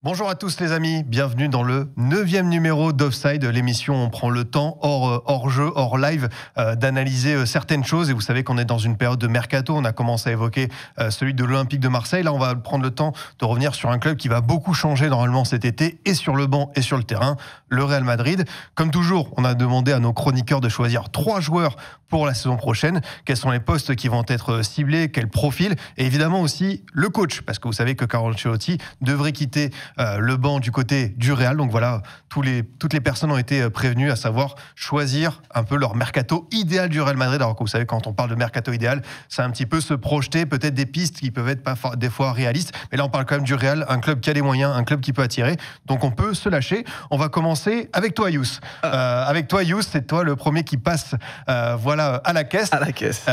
Bonjour à tous les amis, bienvenue dans le 9e numéro d'Offside, l'émission où on prend le temps hors jeu, hors live, d'analyser certaines choses. Et vous savez qu'on est dans une période de mercato, on a commencé à évoquer celui de l'Olympique de Marseille. Là on va prendre le temps de revenir sur un club qui va beaucoup changer normalement cet été, et sur le banc et sur le terrain, le Real Madrid. Comme toujours, on a demandé à nos chroniqueurs de choisir 3 joueurs pour la saison prochaine. Quels sont les postes qui vont être ciblés, quel profil, et évidemment aussi le coach, parce que vous savez que Carlo Ancelotti devrait quitter le banc du côté du Real. Donc voilà, toutes les personnes ont été prévenues, à savoir choisir un peu leur mercato idéal du Real Madrid. Alors que vous savez, quand on parle de mercato idéal, c'est un petit peu se projeter peut-être des pistes qui peuvent être pas des fois réalistes. Mais là, on parle quand même du Real, un club qui a les moyens, un club qui peut attirer. Donc on peut se lâcher. On va commencer avec toi, Yous. Avec toi, Yous, c'est toi le premier qui passe à la caisse. À la caisse.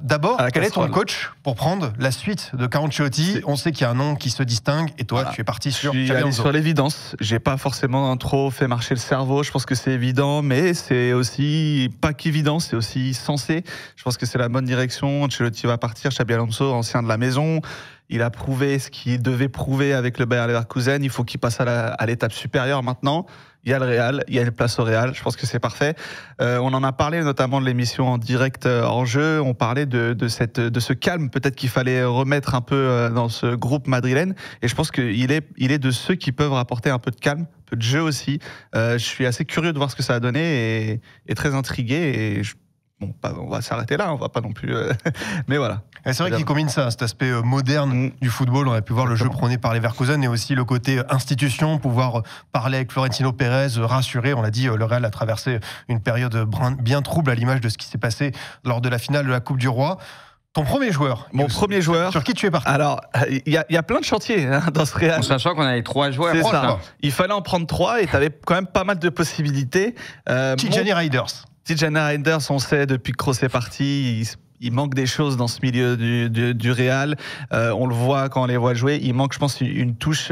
D'abord, quel est ton coach pour prendre la suite de Carlo Ancelotti? On sait qu'il y a un nom qui se distingue, et toi, tu es parti sur sur l'évidence. J'ai pas forcément trop fait marcher le cerveau. Je pense que c'est évident, mais c'est aussi pas qu'évident, c'est aussi sensé. Je pense que c'est la bonne direction. Ancelotti va partir. Xabi Alonso, ancien de la maison. Il a prouvé ce qu'il devait prouver avec le Bayer Leverkusen. Il faut qu'il passe à l'étape supérieure maintenant. Il y a le Real, il y a une place au Real. Je pense que c'est parfait. On en a parlé notamment de l'émission en direct hors jeu. On parlait de ce calme peut-être qu'il fallait remettre un peu dans ce groupe madrilène. Et je pense qu'il est de ceux qui peuvent rapporter un peu de calme, un peu de jeu aussi. Je suis assez curieux de voir ce que ça a donné et très intrigué. On va s'arrêter là, on va pas non plus. Mais voilà. Et c'est vrai qu'il combine ça, cet aspect moderne du football. On a pu voir le jeu prôné par Leverkusen, et aussi le côté institution, pouvoir parler avec Florentino Pérez, rassurer. On l'a dit, le Real a traversé une période bien trouble à l'image de ce qui s'est passé lors de la finale de la Coupe du Roi. Ton premier joueur. Mon premier joueur. Sur qui tu es parti? Alors, il y a plein de chantiers dans ce Real. En sachant qu'on avait 3 joueurs. C'est ça. Il fallait en prendre 3 et tu avais quand même pas mal de possibilités. Tijani Reinders. Tijani Reinders, on sait depuis que Kroos est parti, il manque des choses dans ce milieu du Real. On le voit quand on les voit jouer. Il manque, je pense, une touche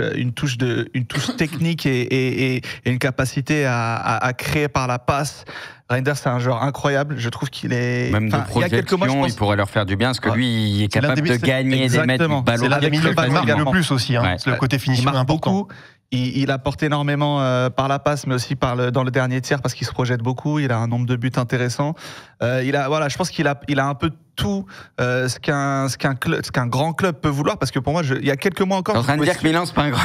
technique et une capacité à créer par la passe. Reinders, c'est un joueur incroyable. Je trouve qu'il est. Même de projection, il pourrait leur faire du bien, parce que lui, il est capable de gagner des mètres du ballon. C'est l'un des milieux qui marque le plus aussi. C'est le côté finition important. Beaucoup. Il apporte énormément par la passe, mais aussi dans le dernier tiers, parce qu'il se projette beaucoup. Il a un nombre de buts intéressant. Je pense qu'il a un peu tout ce qu'un grand club peut vouloir, parce que pour moi, il y a quelques mois encore. T'es en train de dire que Milan, c'est pas un grand.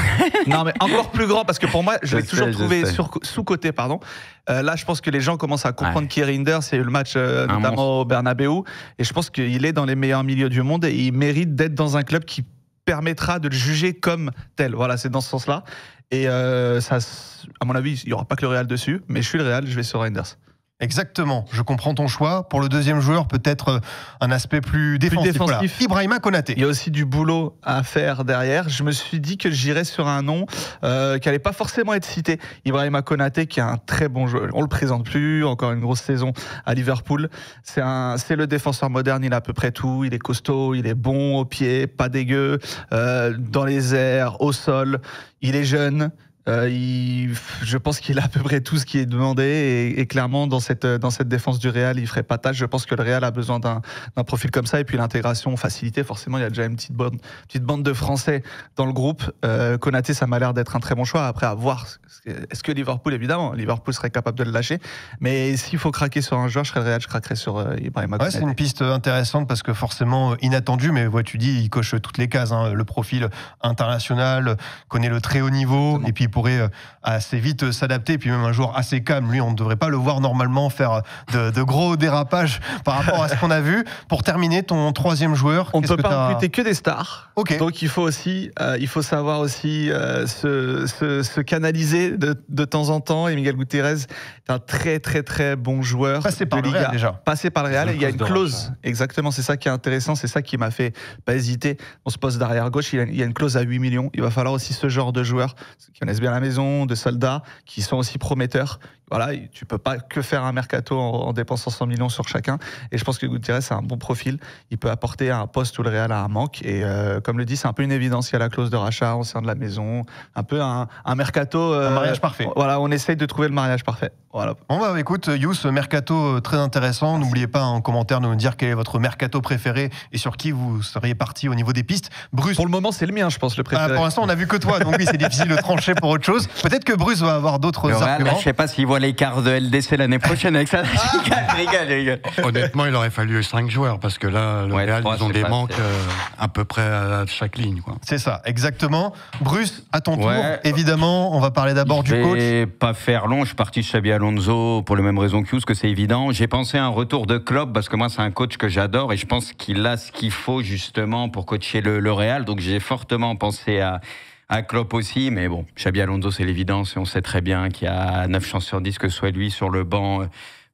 Non, mais encore plus grand, parce que pour moi, je l'ai toujours trouvé sous-côté, pardon. Là, je pense que les gens commencent à comprendre qui est Reinders. C'est eu le match notamment au Bernabeu, et je pense qu'il est dans les meilleurs milieux du monde, et il mérite d'être dans un club qui permettra de le juger comme tel. Voilà, c'est dans ce sens-là. Et ça, à mon avis, il n'y aura pas que le Real dessus, mais je suis le Real, je vais sur Reinders. Exactement, je comprends ton choix. Pour le deuxième joueur, peut-être un aspect plus défensif. Voilà. Ibrahima Konaté. Il y a aussi du boulot à faire derrière. Je me suis dit que j'irais sur un nom qui n'allait pas forcément être cité. Ibrahima Konaté, qui est un très bon joueur. On le présente plus, encore une grosse saison à Liverpool. C'est le défenseur moderne, il a à peu près tout. Il est costaud, il est bon au pied, pas dégueu, dans les airs, au sol. Il est jeune. Je pense qu'il a à peu près tout ce qui est demandé, et clairement dans cette défense du Real, il ferait pas tâche. Je pense que le Real a besoin d'un profil comme ça, et puis l'intégration facilitée. Forcément, il y a déjà une petite bande de Français dans le groupe. Konaté, ça m'a l'air d'être un très bon choix. Après, à voir, est-ce que Liverpool serait capable de le lâcher? Mais s'il faut craquer sur un joueur, je serais le Real, je craquerais sur Ibrahima Konaté. C'est une piste intéressante, parce que forcément inattendue, mais tu dis, il coche toutes les cases. Le profil international, connaît le très haut niveau, et puis pourrait assez vite s'adapter, et puis même un joueur assez calme. Lui, on ne devrait pas le voir normalement faire de gros dérapages par rapport à ce qu'on a vu. Pour terminer, ton troisième joueur, on ne peut pas recruter que des stars. Okay. Donc il faut savoir aussi se canaliser de temps en temps. Et Miguel Gutiérrez est un très très très bon joueur. Passé par le Real déjà. Passé par le Real. Il y a une clause. Exactement, c'est ça qui est intéressant. C'est ça qui m'a fait pas hésiter. On se poste d'arrière gauche. Il y a une clause à 8 millions. Il va falloir aussi ce genre de joueurs qui connaissent bien la maison, de soldats, qui sont aussi prometteurs, voilà, tu peux pas que faire un mercato en dépensant 100 millions sur chacun. Et je pense que Gutiérrez, c'est un bon profil. Il peut apporter un poste où le Real a un manque. Et comme le dit, c'est un peu une évidence. Il y a la clause de rachat au sein de la maison. Un peu un mercato. Un mariage parfait. Voilà, on essaye de trouver le mariage parfait. Voilà. Bon bah écoute, Youss, mercato très intéressant. N'oubliez pas en commentaire de nous dire quel est votre mercato préféré et sur qui vous seriez parti au niveau des pistes. Bruce. Pour le moment, c'est le mien, je pense, le préféré. Pour l'instant, on n'a vu que toi, donc oui, c'est difficile de trancher pour autre chose. Peut-être que Bruce va avoir d'autres arguments. Je sais pas s'il voit l'écart de LDC l'année prochaine avec ça. rigole. Honnêtement, il aurait fallu 5 joueurs parce que là, le Real, ils ont des manques à peu près à chaque ligne. C'est ça, exactement. Bruce, à ton tour, évidemment, on va parler d'abord du coach. Je vais pas faire long, je suis parti de Xabi Alonso pour les mêmes raisons que Youss, que c'est évident. J'ai pensé à un retour de Klopp parce que moi, c'est un coach que j'adore et je pense qu'il a ce qu'il faut justement pour coacher le Real. Donc j'ai fortement pensé à Klopp aussi, mais bon, Xabi Alonso, c'est l'évidence et on sait très bien qu'il y a 9 chances sur 10 que ce soit lui sur le banc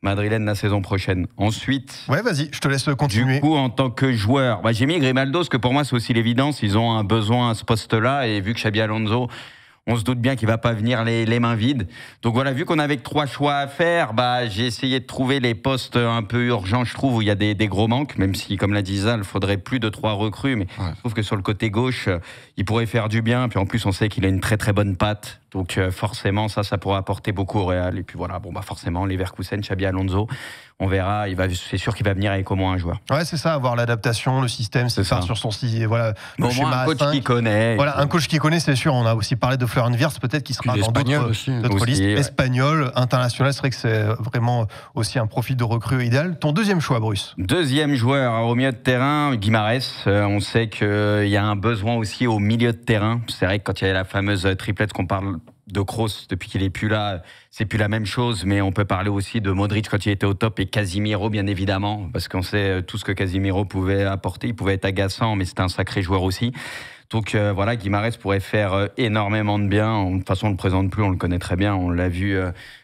madrilène la saison prochaine. Ensuite... Ouais, vas-y, je te laisse continuer. Du coup, en tant que joueur, j'ai mis Grimaldo, parce que pour moi, c'est aussi l'évidence. Ils ont un besoin à ce poste-là, et vu que Xabi Alonso, on se doute bien qu'il va pas venir les mains vides. Donc voilà, vu qu'on avait que 3 choix à faire, j'ai essayé de trouver les postes un peu urgents, je trouve, où il y a des gros manques, même si, comme l'a dit Zal, il faudrait plus de 3 recrues, mais je trouve que sur le côté gauche, il pourrait faire du bien, puis en plus, on sait qu'il a une très très bonne patte, donc forcément, ça pourrait apporter beaucoup au Real, et puis voilà, forcément, Leverkusen, Xabi Alonso, on verra, c'est sûr qu'il va venir avec au moins un joueur. Ouais, c'est ça, avoir l'adaptation, le système, c'est ça, sur son voilà, le schéma un coach qui connaît. Voilà, un coach qui connaît, c'est sûr. On a aussi parlé de Florian Wirtz, peut-être qu'il sera dans d'autres listes. Espagnol, international, c'est vrai que c'est vraiment aussi un profil de recrue idéal. Ton deuxième choix, Bruce? Deuxième joueur au milieu de terrain, Guimarães. On sait qu'il y a un besoin aussi au milieu de terrain. C'est vrai que quand il y a la fameuse triplette qu'on parle de Kroos, depuis qu'il est plus là, c'est plus la même chose, mais on peut parler aussi de Modric quand il était au top et Casemiro, bien évidemment, parce qu'on sait tout ce que Casemiro pouvait apporter. Il pouvait être agaçant, mais c'était un sacré joueur aussi. Donc voilà, Guimarães pourrait faire énormément de bien. De toute façon, on ne le présente plus, on le connaît très bien. On l'a vu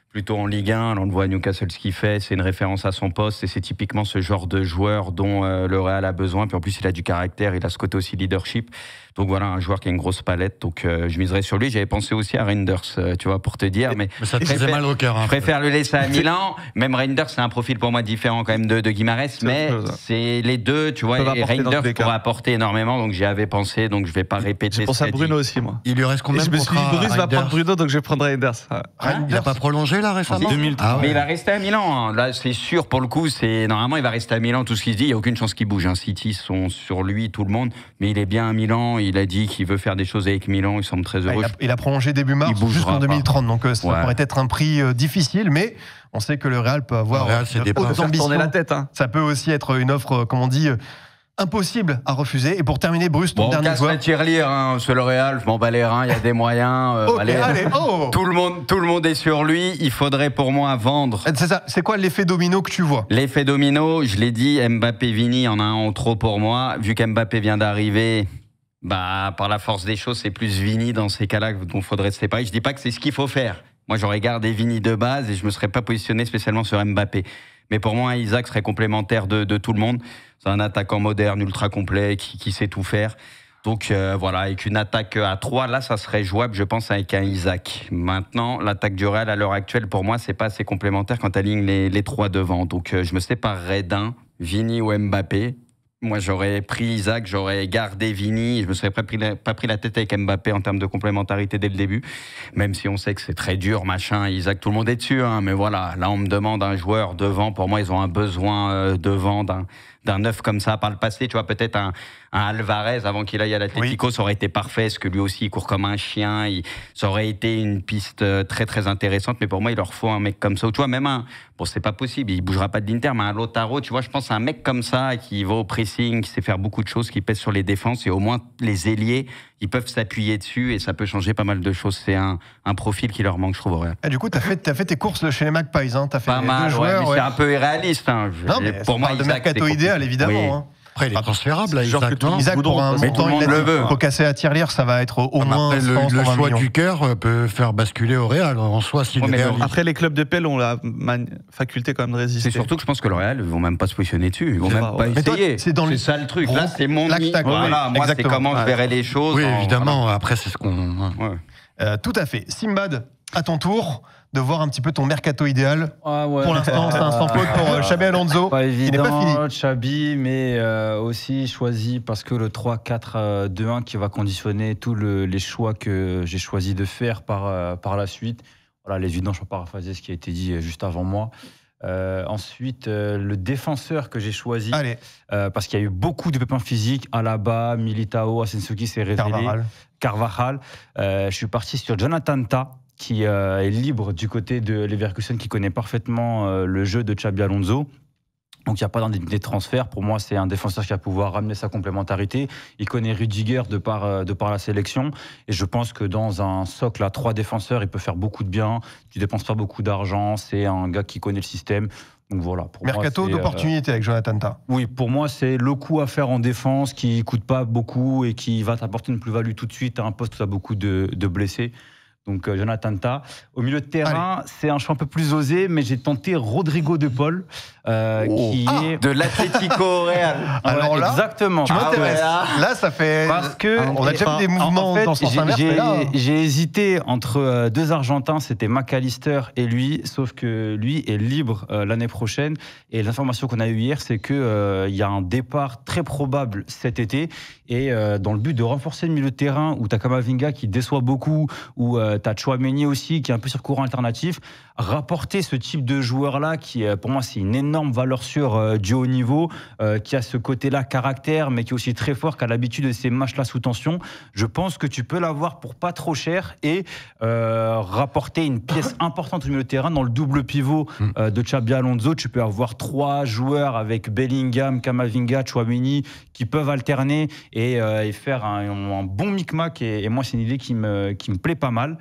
plutôt en Ligue 1, là, on le voit à Newcastle, ce qu'il fait, c'est une référence à son poste et c'est typiquement ce genre de joueur dont le Real a besoin. Puis en plus, il a du caractère, il a ce côté aussi leadership. Donc voilà, un joueur qui a une grosse palette. Donc je miserais sur lui. J'avais pensé aussi à Reinders, tu vois, pour te dire. Mais ça te faisait mal au cœur. Je préfère le laisser à Milan. Même Reinders, c'est un profil pour moi différent quand même de Guimarães. Mais c'est les deux, tu vois. Et Reinders pourrait apporter énormément. Donc j'y avais pensé. Donc je ne vais pas répéter. J'ai pensé à Bruno aussi, moi. Il lui reste combien de contrats? Je me suis dit, Bruce va prendre Bruno, donc je vais prendre Reinders. Il n'a pas prolongé là récemment? Mais il va rester à Milan. Là, c'est sûr, pour le coup, normalement, il va rester à Milan. Tout ce qu'il se dit, il n'y a aucune chance qu'il bouge. City sont sur lui, tout le monde. Mais il est bien à Milan. Il a dit qu'il veut faire des choses avec Milan. Il semble très heureux. Il a prolongé début mars jusqu'en 2030. Donc ça pourrait être un prix difficile, mais on sait que le Real peut avoir hautes ambitions. La tête, hein. Ça peut aussi être une offre, comme on dit, impossible à refuser. Et pour terminer, Bruce, ton dernier joueur. Tirelire, c'est le Real, je m'en bats les reins, il y a des moyens. Tout le monde est sur lui. Il faudrait pour moi vendre. C'est ça. C'est quoi l'effet domino que tu vois? L'effet domino, je l'ai dit, Mbappé, Vini en a un en trop pour moi. Vu qu'Mbappé vient d'arriver, par la force des choses, c'est plus Vini dans ces cas-là dont il faudrait se séparer. Je dis pas que c'est ce qu'il faut faire. Moi, j'aurais gardé Vini de base et je me serais pas positionné spécialement sur Mbappé. Mais pour moi, Isaac serait complémentaire de tout le monde. C'est un attaquant moderne, ultra complet, qui sait tout faire. Donc voilà, avec une attaque à 3, là, ça serait jouable, je pense, avec un Isaac. Maintenant, l'attaque du Real, à l'heure actuelle, pour moi, c'est pas assez complémentaire quand tu alignes les 3 devant. Donc je me séparerais d'un, Vini ou Mbappé. Moi, j'aurais pris Isaac, j'aurais gardé Vini. Je me serais pas pris la tête avec Mbappé en termes de complémentarité dès le début. Même si on sait que c'est très dur, machin. Isaac, tout le monde est dessus, hein. Mais voilà, là, on me demande un joueur devant. Pour moi, ils ont un besoin devant d'un neuf comme ça par le passé. Tu vois, peut-être un Alvarez avant qu'il aille à l'Atlético, ça aurait été parfait, parce que lui aussi, il court comme un chien. Ça aurait été une piste très, très intéressante. Mais pour moi, il leur faut un mec comme ça. Ou tu vois, même bon, c'est pas possible, il bougera pas de l'Inter, mais un Lautaro, tu vois, je pense à un mec comme ça qui va au pressing, qui sait faire beaucoup de choses, qui pèse sur les défenses, et au moins les ailiers, ils peuvent s'appuyer dessus et ça peut changer pas mal de choses. C'est un profil qui leur manque, je trouve, au Real. Et du coup, t'as fait tes courses chez les Magpies, hein. T'as fait pas mal, joueurs, mais c'est un peu irréaliste. Hein. Non, mais pour moi, de mercato idéal, évidemment. Oui. Hein. Après, il est transférable, Isaac, pour un montant, il le veut. Faut casser à tirelire, ça va être au moins après, 100, le choix millions. du cœur peut faire basculer au Real en soi. Si après, les clubs de pelle ont la faculté quand même de résister. C'est surtout que je pense que le Real, ils vont même pas se positionner dessus. Ils vont même pas essayer. C'est ça le truc. Là, c'est mon voilà, moi, c'est comment je verrais les choses. Oui, évidemment. Après, c'est ce qu'on. Tout à fait. Simbad, à ton tour de voir un petit peu ton mercato idéal. Pour l'instant, c'est un sans faute pour Xabi Alonso, pas qui n'est pas fini. Xabi, mais aussi choisi parce que le 3-4-2-1 qui va conditionner tous les choix que j'ai choisi de faire par la suite. Voilà, l'évident, je peux paraphraser ce qui a été dit juste avant moi. Ensuite, le défenseur que j'ai choisi, parce qu'il y a eu beaucoup de pépins physiques, Alaba, Militao, Asensio qui s'est révélé, Carvajal. Je suis parti sur Jonathan Tah, qui est libre du côté de Leverkusen, qui connaît parfaitement le jeu de Xabi Alonso. Donc il n'y a pas des transferts. Pour moi, c'est un défenseur qui va pouvoir ramener sa complémentarité. Il connaît Rudiger de par la sélection. Et je pense que dans un socle à 3 défenseurs, il peut faire beaucoup de bien. Tu dépenses pas beaucoup d'argent. C'est un gars qui connaît le système. Donc voilà. Pour mercato moi, d'opportunité avec Jonathan Tah. Oui, pour moi, c'est le coup à faire en défense qui ne coûte pas beaucoup et qui va t'apporter une plus-value tout de suite à un poste où tu as beaucoup de blessés. Donc Jonathan Tah. Au milieu de terrain, c'est un choix un peu plus osé, mais j'ai tenté Rodrigo de Paul, qui est de l'Atlético Real. Alors là, exactement. Tu m'intéresses. Là, ça fait. Parce que on a déjà vu des mouvements dans ce sens inverse. J'ai hésité entre 2 Argentins, c'était McAllister et lui, sauf que lui est libre l'année prochaine. Et l'information qu'on a eue hier, c'est que il y a un départ très probable cet été. Et dans le but de renforcer le milieu de terrain, où tu as Camavinga qui déçoit beaucoup, où tu as Tchouaméni aussi, qui est un peu sur courant alternatif, rapporter ce type de joueur-là, qui pour moi c'est une énorme valeur sûre du haut niveau, qui a ce côté-là caractère, mais qui est aussi très fort, qui a l'habitude de ces matchs-là sous tension. Je pense que tu peux l'avoir pour pas trop cher et rapporter une pièce importante au milieu de terrain. Dans le double pivot de Xabi Alonso, tu peux avoir 3 joueurs avec Bellingham, Camavinga, Tchouaméni, qui peuvent alterner et faire un bon micmac. Et moi, c'est une idée qui me plaît pas mal.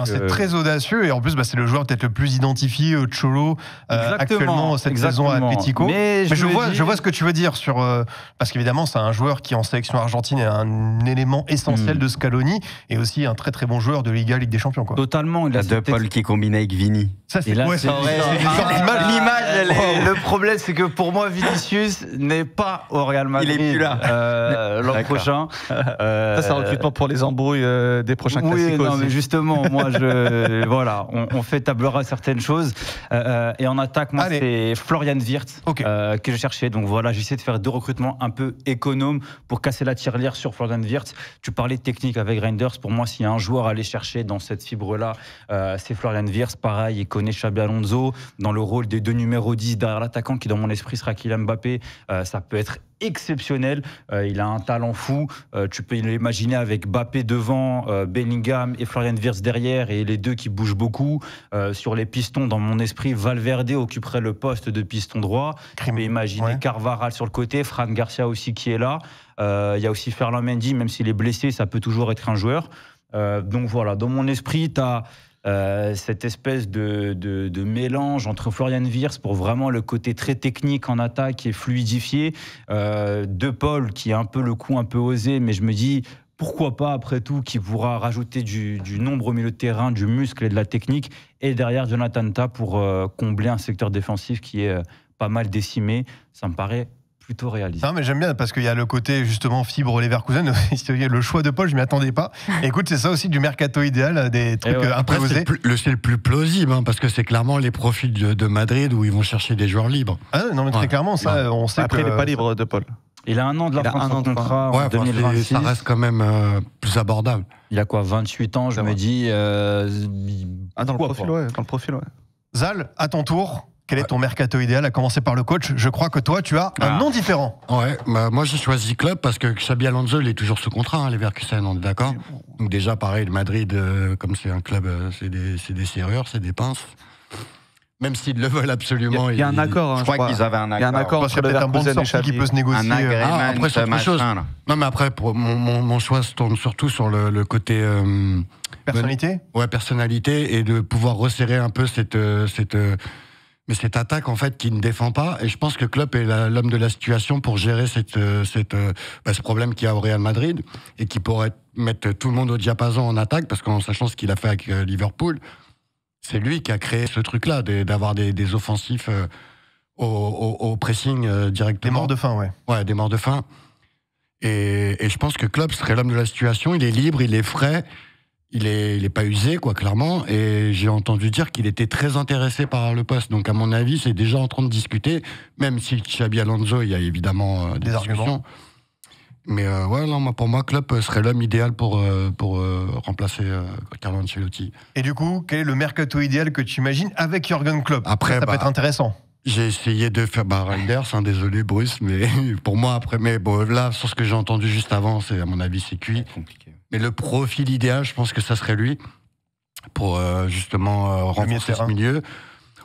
C'est très audacieux et en plus c'est le joueur peut-être le plus identifié Cholo actuellement cette saison à Atlético. Mais je vois ce que tu veux dire sur parce qu'évidemment c'est un joueur qui en sélection argentine est un élément essentiel de Scaloni et aussi un très très bon joueur de Ligue des Champions quoi. Totalement. Il a De Paul qui combine avec Vini. Ça c'est l'image. Le problème c'est que pour moi Vinicius n'est pas au Real Madrid. Il est plus là l'an prochain. Ça c'est un recrutement pour les embrouilles des prochains classiques. Non mais justement. Moi, voilà, on fait table rase certaines choses. Et en attaque, moi, c'est Florian Wirtz que je cherchais. Donc voilà, j'essaie de faire 2 recrutements un peu économes pour casser la tirelire sur Florian Wirtz. Tu parlais de technique avec Reinders. Pour moi, s'il y a un joueur à aller chercher dans cette fibre-là, c'est Florian Wirtz. Pareil, il connaît Xabi Alonso dans le rôle des 2 numéros 10 derrière l'attaquant qui, dans mon esprit, sera Kylian Mbappé. Ça peut être exceptionnel, il a un talent fou, tu peux l'imaginer avec Mbappé devant, Bellingham et Florian Wirtz derrière et les 2 qui bougent beaucoup. Sur les pistons, dans mon esprit, Valverde occuperait le poste de piston droit. Tu peux imaginer Carvajal sur le côté, Fran Garcia aussi qui est là. Il y a aussi Ferland Mendy, même s'il est blessé, ça peut toujours être un joueur. Donc voilà, dans mon esprit, tu as cette espèce de mélange entre Florian Wirtz pour vraiment le côté très technique en attaque et fluidifié, De Paul qui est un peu le coup un peu osé, mais je me dis pourquoi pas après tout qui pourra rajouter du nombre au milieu de terrain, du muscle et de la technique, et derrière Jonathan Tah pour combler un secteur défensif qui est pas mal décimé. Ça me paraît plutôt réaliste. Non mais j'aime bien parce qu'il y a le côté justement fibre Leverkusen, le choix de Paul je m'y attendais pas. Écoute, c'est ça aussi du mercato idéal, des trucs un peu osés. C'est le plus plausible parce que c'est clairement les profils de Madrid où ils vont chercher des joueurs libres. Non mais très clairement ça on sait. Après il n'est pas libre de Paul. Il a 1 an de la France en contrat en 2026. Ça reste quand même plus abordable. Il a quoi, 28 ans, je me dis. Dans le profil, ouais. Zal, à ton tour. Quel est ton mercato idéal, à commencer par le coach? Je crois que toi, tu as un nom différent. Ouais, moi j'ai choisi club parce que Xabi Alonso, il est toujours sous contrat, les Leverkusen, on est d'accord. Donc déjà, pareil, le Madrid, comme c'est un club, c'est des serrures, c'est des pinces. Même s'ils le veulent absolument. Il y a un accord. Je crois qu'ils avaient un accord. Il y a un accord entre Leverkusen et Xabi qui peut se négocier. Après, c'est autre chose. Non, mais après, mon choix se tourne surtout sur le côté... personnalité. Personnalité, et de pouvoir resserrer un peu mais cette attaque en fait qui ne défend pas, et je pense que Klopp est l'homme de la situation pour gérer ce problème qu'il y a au Real Madrid et qui pourrait mettre tout le monde au diapason en attaque, parce qu'en sachant ce qu'il a fait avec Liverpool, c'est lui qui a créé ce truc-là d'avoir des offensifs au pressing directement. Des morts de faim, Ouais, des morts de faim. Et je pense que Klopp serait l'homme de la situation. Il est libre, il est frais. il est pas usé, quoi, clairement. Et j'ai entendu dire qu'il était très intéressé par le poste. Donc, à mon avis, c'est déjà en train de discuter. Même si Xabi Alonso, il y a évidemment des arguments. Mais ouais, non, pour moi, Klopp serait l'homme idéal pour remplacer Carlo Ancelotti. Et du coup, quel est le mercato idéal que tu imagines avec Jürgen Klopp? Après, ça peut être intéressant. J'ai essayé de faire Reinders, désolé Bruce, mais pour moi après, mais bon, là sur ce que j'ai entendu juste avant, c'est à mon avis c'est cuit. Compliqué. Mais le profil idéal, je pense que ça serait lui pour justement renforcer ce milieu,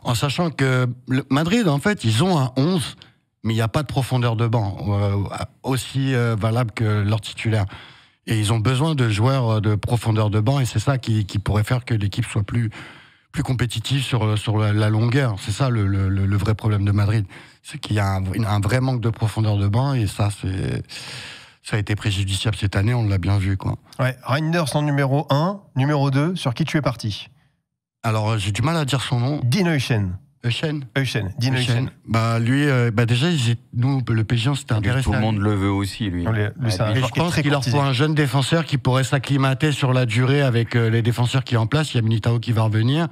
en sachant que Madrid en fait ils ont un 11, mais il n'y a pas de profondeur de banc aussi valable que leur titulaire. Et ils ont besoin de joueurs de profondeur de banc et c'est ça qui pourrait faire que l'équipe soit plus compétitif sur la longueur. C'est ça le vrai problème de Madrid. C'est qu'il y a un vrai manque de profondeur de banc et ça a été préjudiciable cette année, on l'a bien vu, quoi. Ouais, Reinders en numéro 1, numéro 2, sur qui tu es parti? Alors, j'ai du mal à dire son nom. Dean Huijsen. Dean Huijsen. Bah, lui, déjà, nous, le PSG, on s'était intéressé. Tout le monde le veut aussi, lui. Je pense qu'il leur faut un jeune défenseur qui pourrait s'acclimater sur la durée avec les défenseurs qui sont en place. Il y a Militao qui va revenir.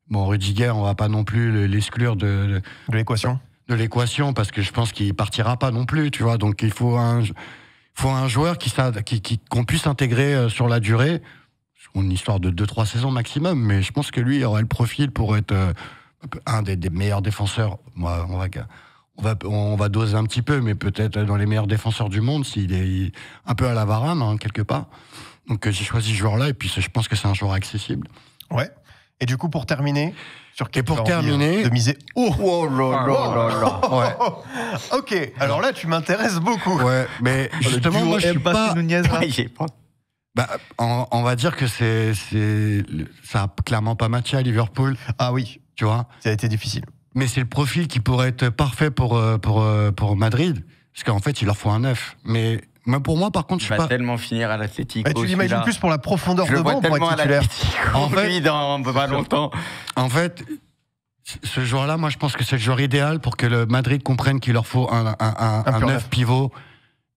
Bon, Rudiger, on va pas non plus l'exclure de l'équation. De l'équation, parce que je pense qu'il partira pas non plus, tu vois. Donc, il faut un joueur qu'on puisse intégrer sur la durée. Une histoire de 2-3 saisons maximum, mais je pense que lui, il aurait le profil pour être un des meilleurs défenseurs. On va doser un petit peu, mais peut-être dans les meilleurs défenseurs du monde, s'il est un peu à la Varane, hein, quelque part. Donc j'ai choisi ce joueur-là, et puis je pense que c'est un joueur accessible. Ouais. Et du coup, pour terminer, sur qui de miser. Oh là là là. Ouais. Ok. Alors là, tu m'intéresses beaucoup. Ouais, mais justement, moi, je suis pas. On va dire que ça a clairement pas matché à Liverpool. Ah oui. Tu vois, ça a été difficile. Mais c'est le profil qui pourrait être parfait pour Madrid, parce qu'en fait, il leur faut un 9. Mais pour moi, par contre, je suis pas tellement finir à l'Atlético. Tu l'imagines plus pour la profondeur de banc pour être titulaire. En fait, dans pas longtemps. En fait, ce joueur-là, moi, je pense que c'est le joueur idéal pour que le Madrid comprenne qu'il leur faut un 9 pivot.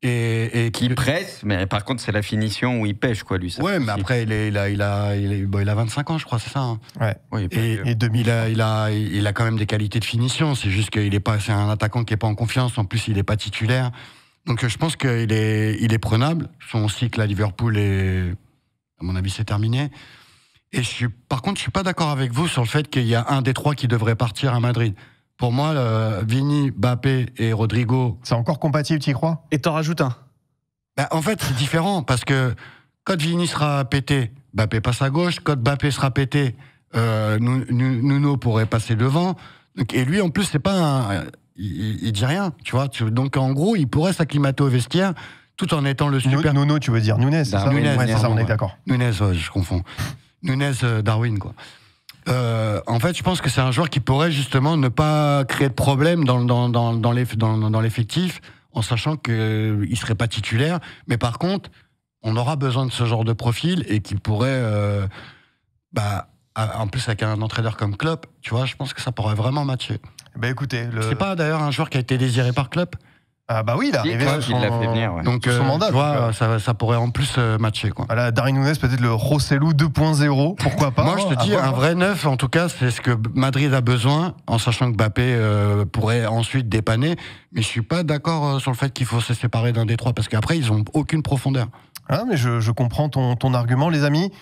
Et qui presse, mais par contre, c'est la finition où il pêche, quoi, lui. Ça ouais, mais après, il a 25 ans, je crois, c'est ça. Hein. Ouais. Oui, et 2000. Il a quand même des qualités de finition. C'est juste qu'il est pas, c'est un attaquant qui est pas en confiance. En plus, il est pas titulaire. Donc, je pense qu'il est prenable. Son cycle à Liverpool est, à mon avis, c'est terminé. Et par contre, je suis pas d'accord avec vous sur le fait qu'il y a un des trois qui devrait partir à Madrid. Pour moi, Vini, Mbappé et Rodrigo... C'est encore compatible, tu y crois? Et t'en rajoutes un? En fait, c'est différent, parce que quand Vini sera pété, Mbappé passe à gauche. Quand Mbappé sera pété, Nuno pourrait passer devant. Et lui, en plus, c'est pas il dit rien, tu vois. Donc, en gros, il pourrait s'acclimater au vestiaire, tout en étant le super... Nuno, tu veux dire Nunez, c'est ça? Nunez, c'est ça, on est d'accord. Nunez, je confonds. Nunez, Darwin, quoi. En fait, je pense que c'est un joueur qui pourrait justement ne pas créer de problème dans l'effectif, en sachant qu'il ne serait pas titulaire. Mais par contre, on aura besoin de ce genre de profil et qui pourrait, en plus avec un entraîneur comme Klopp, tu vois, je pense que ça pourrait vraiment matcher. Écoutez, c'est pas d'ailleurs un joueur qui a été désiré par Klopp? Ah bah oui, il a arrivé. Il l'a fait venir. Ouais. Donc son mandat, ça pourrait en plus matcher, quoi. Voilà, Darwin Nunez, peut-être le Rossellou 2.0, pourquoi pas? Moi, je te dis, un vrai neuf, en tout cas, c'est ce que Madrid a besoin, en sachant que Mbappé pourrait ensuite dépanner. Mais je suis pas d'accord sur le fait qu'il faut se séparer d'un des trois, parce qu'après, ils ont aucune profondeur. Ah, mais je comprends ton argument, les amis.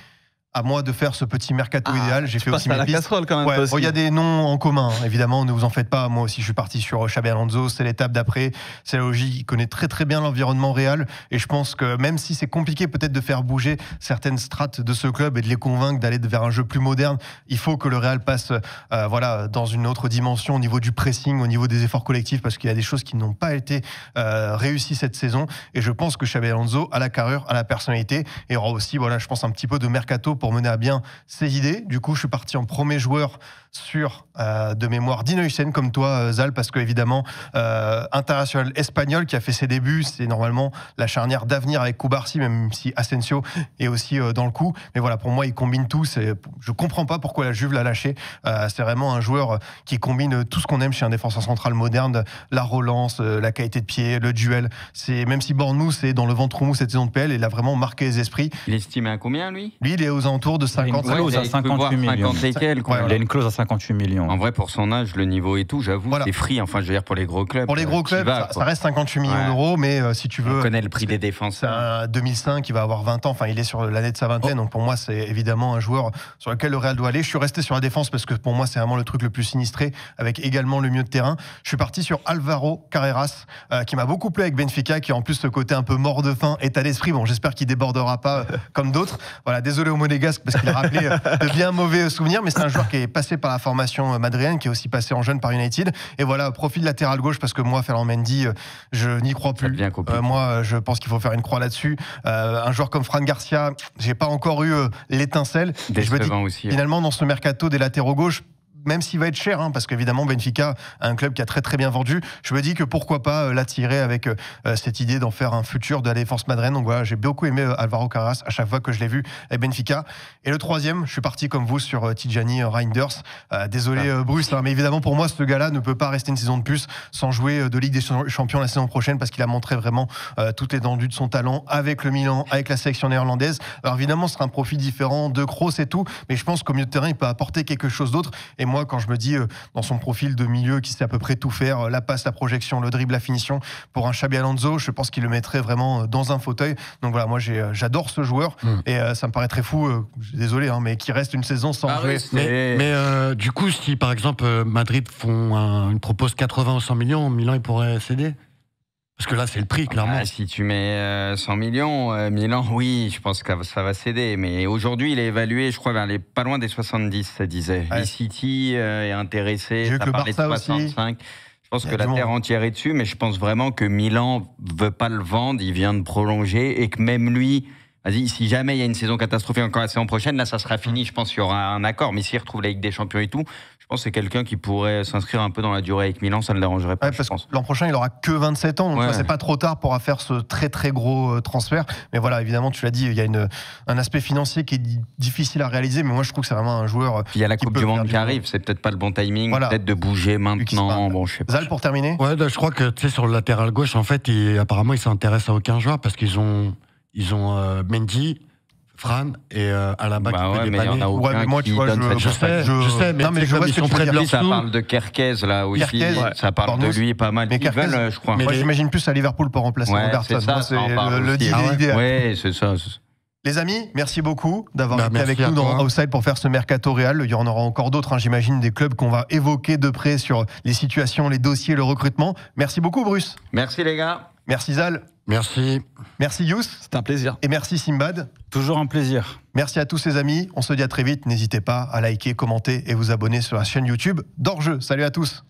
À moi de faire ce petit mercato idéal, j'ai fait aussi mes pistes. Casserole quand même. Il y a des noms en commun, évidemment, ne vous en faites pas. Moi aussi, je suis parti sur Xabi Alonso, c'est l'étape d'après. C'est la logique, il connaît très très bien l'environnement réel. Et je pense que même si c'est compliqué peut-être de faire bouger certaines strates de ce club et de les convaincre d'aller vers un jeu plus moderne, il faut que le Real passe dans une autre dimension au niveau du pressing, au niveau des efforts collectifs, parce qu'il y a des choses qui n'ont pas été réussies cette saison. Et je pense que Xabi Alonso a la carrure, a la personnalité, et aura aussi, je pense, un petit peu de mercato pour mener à bien ses idées. Du coup, je suis parti en premier joueur sur, de mémoire, Dean Huijsen, comme toi, Zal, parce que évidemment, international espagnol qui a fait ses débuts, c'est normalement la charnière d'avenir avec Cubarsí, même si Asensio est aussi dans le coup. Mais voilà, pour moi, il combine tout. Je comprends pas pourquoi la Juve l'a lâché. C'est vraiment un joueur qui combine tout ce qu'on aime chez un défenseur central moderne, la relance, la qualité de pied, le duel. Même si Bournemouth est dans le ventre mou cette saison de PL, il a vraiment marqué les esprits. Il est estimé à combien, lui? Lui, il est aux alentours de 50. Il a une clause à 58 millions. 50 et quelques, il a une clause à 58 millions. En vrai, pour son âge, le niveau et tout, j'avoue, c'est free. Enfin, je veux dire, pour les gros clubs. Pour les gros clubs, ça reste 58 millions d'euros, mais si tu veux. On connaît le prix des défenseurs. C'est un 2005, il va avoir 20 ans. Enfin, il est sur l'année de sa vingtaine. Donc pour moi, c'est évidemment un joueur sur lequel le Real doit aller. Je suis resté sur la défense parce que pour moi, c'est vraiment le truc le plus sinistré, avec également le milieu de terrain. Je suis parti sur Alvaro Carreras, qui m'a beaucoup plu avec Benfica, qui a en plus ce côté un peu mort de faim, état d'esprit. Bon, j'espère qu'il débordera pas comme d'autres. Voilà, désolé au Monégasque parce qu'il a rappelé de bien mauvais souvenirs, mais c'est un joueur qui est passé par la formation madrienne, qui est aussi passé en jeune par United. Et voilà, profil latéral gauche, parce que moi, Ferland Mendy, je n'y crois plus. Moi, je pense qu'il faut faire une croix là-dessus. Un joueur comme Fran Garcia, j'ai pas encore eu l'étincelle. Je me dis, aussi, finalement, dans ce mercato des latéraux gauche, même s'il va être cher, parce qu'évidemment Benfica a un club qui a très très bien vendu, je me dis que pourquoi pas l'attirer avec cette idée d'en faire un futur de la défense madrienne. Donc voilà, j'ai beaucoup aimé Alvaro Carreras à chaque fois que je l'ai vu avec Benfica. Et le troisième, je suis parti comme vous sur Tijani Reinders. Désolé Bruce, mais évidemment pour moi ce gars-là ne peut pas rester une saison de plus sans jouer de Ligue des Champions la saison prochaine, parce qu'il a montré vraiment toute l'étendue de son talent avec le Milan, avec la sélection néerlandaise. Alors évidemment ce sera un profil différent de Kroos et tout, mais je pense qu'au milieu de terrain il peut apporter quelque chose d'autre. Et moi, quand je me dis dans son profil de milieu qui sait à peu près tout faire, la passe, la projection, le dribble, la finition, pour un Xabi Alonso, je pense qu'il le mettrait vraiment dans un fauteuil. Donc voilà, moi j'adore ce joueur et ça me paraît très fou, désolé, mais qu'il reste une saison sans jouer. Mais du coup, si par exemple Madrid propose 80 ou 100 millions, Milan il pourrait céder? Parce que là, c'est le prix, clairement. Si tu mets 100 millions, Milan, oui, je pense que ça va céder. Mais aujourd'hui, il est évalué, je crois, vers pas loin des 70, ça disait. Ouais. Et City est intéressé, ça parlait de 65. Aussi. Je pense que la terre entière est dessus, mais je pense vraiment que Milan veut pas le vendre, il vient de prolonger, et que même lui, vas-y, si jamais il y a une saison catastrophique encore la saison prochaine, là, ça sera fini. Je pense qu'il y aura un accord. Mais s'il retrouve la Ligue des Champions et tout, je pense que c'est quelqu'un qui pourrait s'inscrire un peu dans la durée avec Milan, ça ne le dérangerait pas. Parce que l'an prochain, il aura que 27 ans, donc c'est pas trop tard pour faire ce très très gros transfert. Mais voilà, évidemment, tu l'as dit, il y a un aspect financier qui est difficile à réaliser, mais moi je trouve que c'est vraiment un joueur. Il y a la Coupe du Monde qui arrive, c'est peut-être pas le bon timing, peut-être de bouger maintenant. Bon, je sais pas. Zal, pour terminer. Ouais, je crois que sur le latéral gauche, en fait, apparemment, ils s'intéressent à aucun joueur parce qu'ils ont Mendy, Fran et Alaba qui peut dépanner. Mais moi, tu vois, je sais, mais je vois ce que sont près de leur ça parle de Kerkez, là aussi. Ça parle de lui pas mal. Ils veulent, je crois. Moi, j'imagine plus à Liverpool pour remplacer Robertson. C'est le deal idéal. Oui, c'est ça. Les amis, merci beaucoup d'avoir été avec nous dans Offside pour faire ce mercato Real. Il y en aura encore d'autres, j'imagine, des clubs qu'on va évoquer de près sur les situations, les dossiers, le recrutement. Merci beaucoup, Bruce. Merci, les gars. Merci, Zal. Merci. Merci, Yous. C'était un plaisir. Et merci, Simbad. Toujours un plaisir. Merci à tous ces amis. On se dit à très vite. N'hésitez pas à liker, commenter et vous abonner sur la chaîne YouTube d'Hors-Jeu. Salut à tous.